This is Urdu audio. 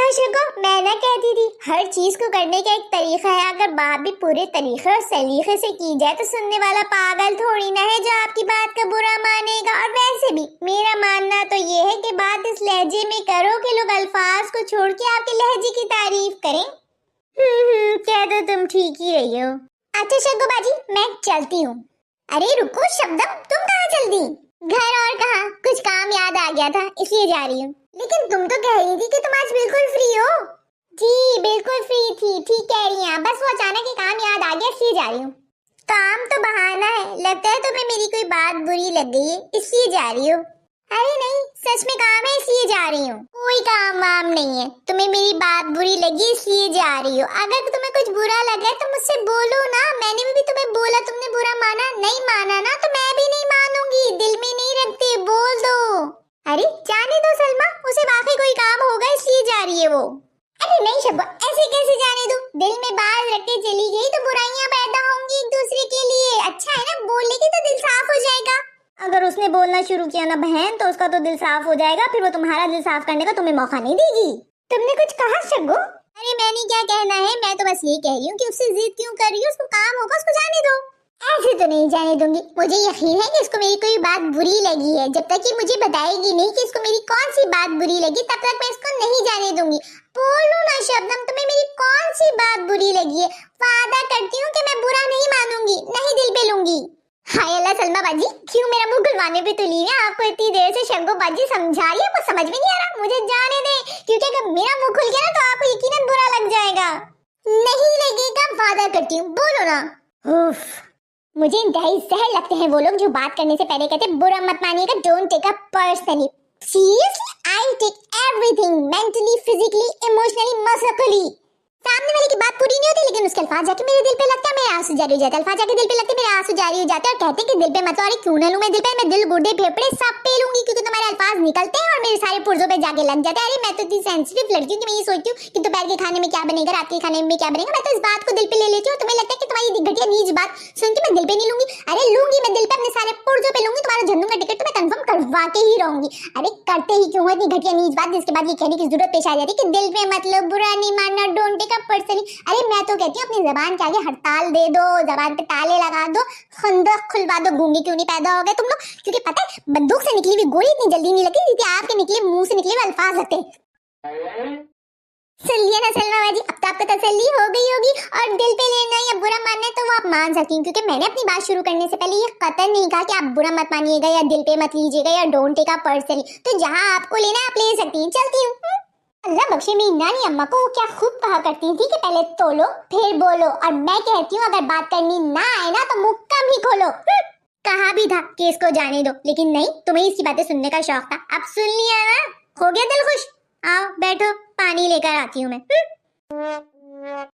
دیکھا شگو، میں نہ کہتی تھی ہر چیز کو کرنے کا ایک طریقہ ہے، اگر بات بھی پورے طریقے اور سلیقے سے کی جائے تو سننے والا پاگل تھوڑی نہ ہے جو آپ کی بات کا برا مانے گا۔ اور ویسے بھی میرا ماننا تو یہ ہے کہ بات اس لہجے میں کرو کہ لوگ الفاظ کو چھوڑ کے آپ کے لہجے کی تعریف کریں۔ کہہ دو تم ٹھیک ہی رہی ہو۔ اچھا شگو باجی میں چلتی ہوں۔ ارے رکو شبنم، تم کہاں چل دی؟ گھر اور کہاں، کچھ کام یاد آ گیا تھا اس لیے جا رہی ہوں۔ لیکن تم تو کہہ رہی تھی کہ تم آج بالکل فری ہو۔ جی بالکل فری تھی، ٹھیک کہہ رہی ہیں، بس وہ اچانک ہی کام یاد آ گیا اس لیے جا رہی ہوں۔ کام تو بہانہ ہے، لگتا ہے تمہیں میری کوئی بات بری لگ گئی ہے اس لیے جا رہی ہو۔ ارے نہیں، سچ میں کام ہے اس لیے جا رہی ہوں، کوئی کام وام نہیں ہے، تمہیں میری بات بری لگی اس لیے جا رہی ہو۔ اگر تمہیں کچھ برا لگا تو مجھ سے بولو نا، میں نے بھی تمہیں بولا، تم نے برا مانا، نہیں مانا نا تو میں بھی نہیں مانوں گی، دل میں نہیں رکھتے، بول دو۔ ارے جانے دو سلمہ، اسے واقعی کوئی کام ہوگا اس لیے جا رہی ہے وہ۔ ارے نہیں شبہ، ایسے کیسے جانے دو، دل میں بات رکھ کے چلی گئی تو برائیاں پیدا ہوں گی ایک دوسرے کے لیے، اچھا ہے نا بولے گی تو دل صاف ہو جائے گا۔ اگر اس نے بولنا شروع کیا نا بہن تو اس کا تو دل صاف ہو جائے گا، پھر وہ تمہارا دل صاف کرنے کا تمہیں موقع نہیں دے گی۔ تم نے کچھ کہا شگو؟ ارے میں نے کیا کہنا ہے، میں تو بس یہ کہہ رہی ہوں کہ اس سے ضد کیوں کر رہی ہو، اس کو کام ہوگا، اس کو جانے دو۔ ایسے تو نہیں جانے دوں گی، مجھے یقین ہے کہ اس کو میری کوئی بات بری لگی ہے، جب تک کہ مجھے بتائے گی نہیں کہ اس کو میری کون سی بات بری لگی تب تک میں اس کو نہیں جانے دوں گی۔ بولو نا شبنم، تمہیں میری کون سی بات بری لگی ہے؟ وعدہ کرتی ہوں کہ میں برا نہیں مانوں گی، نہیں دل پہ لوں گی۔ ہائے اللہ سلمہ باجی، کیوں میرا منہ کھلوانے پہ تلی ہے؟ آپ کو اتنی دیر سے شگو باجی سمجھا رہی ہے، آپ کو سمجھ میں نہیں آ رہا، مجھے جانے دیں، کیونکہ اگر میرا منہ کھل گیا نا تو آپ کو یقیناً برا لگ جائے گا۔ نہیں لگے گا، وعدہ کرتی ہوں، بولو نا۔ مجھے انتہائی زہر لگتے ہیں وہ لوگ جو بات کرنے سے پہلے کہتے برا مت مانیے گا، don't take it personally. Seriously I take everything, mentally, physically, emotionally, muscly. سامنے والے کی بات پوری نہیں ہوتی لیکن اس کے الفاظ جا کے میرے دل پہ لگتا ہے، میرے آنسو جاری ہو جاتے ہیں، الفاظ جا کے دل پہ لگتے ہیں، میرے آنسو جاری ہو جاتے ہیں، اور کہتے ہیں کہ دل پہ مت لو۔ ارے کیوں نہ لوں میں دل پہ، میں دل، گردے، پھیپڑے سب پہ لوں گی، کیونکہ تمہارے الفاظ نکلتے ہیں اور میرے سارے پرزوں پہ جا کے لگ جاتے ہیں۔ ارے میں تو اتنی سینسٹیو لڑکی ہوں کہ میں یہ سوچتی ہوں کہ دوپہر کے کھانے میں کیا بنے گا، رات کے کھانے میں کیا بنے گا، میں تو اس بات کو دل پہ لے لیتی ہوں، تمہیں لگتا ہے کہ تمہاری گھٹیا نیچ بات سن کے میں دل پہ نہیں لوں گی۔ ارے لوں گی، میں دل پہ اپنے سارے پرزوں پہ لوں گی، تمہارا جہنم کا ٹکٹ تو میں کنفرم کروا کے ہی رہوں گی۔ ارے کرتے ہی کیوں ہو اتنی گھٹیا نیچ بات جس کے بعد یہ کہنے کی ضرورت پیش آ جاتی ہے کہ دل پہ مطلب برا نہیں ماننا، ڈونٹ ٹیک اٹ پرسنلی۔ ارے میں تو کہتی ہوں اپنی زبان کے آگے ہڑتال دے دو، زبان پہ تالے لگا دو، خندق کھلوا دو، گونگے کیوں نہیں پیدا ہو گئے تم لوگ؟ کیونکہ پتہ ہے بندوق سے نکلی ہوئی گولی اتنی جلدی نہیں لگتی جتنی آپ کے نکلے منہ سے نکلے ہوئے الفاظ لگتے ہیں۔ سن لیا نا سلمہ باجی، اب تو آپ کو تسلی ہو گئی ہوگی، اور دل پہ لینا یا برا ماننا ہے تو وہ آپ مان سکتی ہیں، کیونکہ میں نے اپنی بات شروع کرنے سے پہلے یہ قطعاً نہیں کہا کہ آپ برا مت مانیے گا یا دل پہ مت لیجیے گا یا ڈونٹ ٹیک اٹ پرسنلی، تو جہاں آپ کو لینا ہے آپ لے سکتی ہیں۔ چلتی ہوں۔ اللہ بخشے میری نانی اماں کو کیا خوب کہا کرتی تھی کہ پہلے تولو پھر بولو، اور میں کہتی ہوں اگر بات کرنی نہ آئے نا تو منہ کم ہی کھولو۔ کہا بھی تھا کہ اس کو جانے دو، لیکن نہیں، تمہیں اس کی باتیں سننے کا شوق تھا، اب سن لیا نا، ہو گیا دل خوش؟ آؤ بیٹھو، پانی لے کر آتی ہوں میں۔